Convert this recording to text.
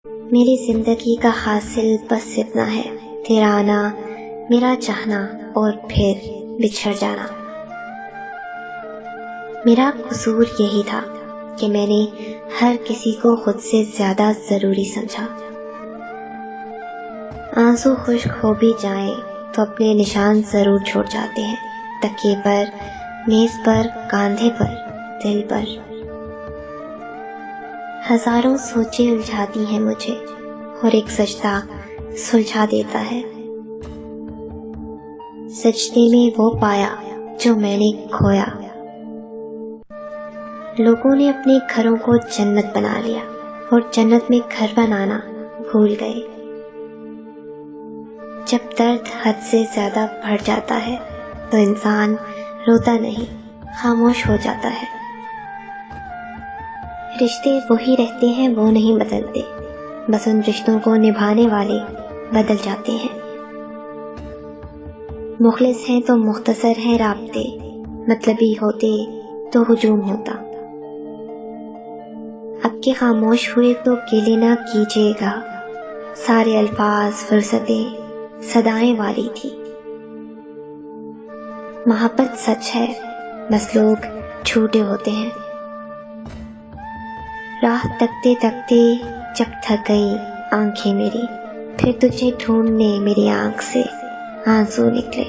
मेरी जिंदगी का हासिल बस इतना है, तेरा आना, मेरा चाहना और फिर बिछड़ जाना। मेरा कसूर यही था कि मैंने हर किसी को खुद से ज्यादा जरूरी समझा। आंसू खुश्क हो भी जाएं तो अपने निशान जरूर छोड़ जाते हैं, तकिए पर, मेज पर, कांधे पर, दिल पर। हजारों सोचें उलझाती हैं मुझे और एक सजदा सुलझा देता है। सजदे में वो पाया जो मैंने खोया। लोगों ने अपने घरों को जन्नत बना लिया और जन्नत में घर बनाना भूल गए। जब दर्द हद से ज्यादा बढ़ जाता है तो इंसान रोता नहीं, खामोश हो जाता है। रिश्ते वही रहते हैं, वो नहीं बदलते, बस उन रिश्तों को निभाने वाले बदल जाते हैं। मुखलिस हैं तो मुख्तसर हैं राब्ते, मतलबी होते तो हुजूम होता। अब के खामोश हुए तो गिले ना कीजिएगा, सारे अल्फाज फुर्सतें सदाएं वाली थी। मोहब्बत सच है, बस लोग झूठे होते हैं। राह तकते तकते जब थक गई आंखें मेरी, फिर तुझे ढूंढने मेरी आंख से आंसू निकले।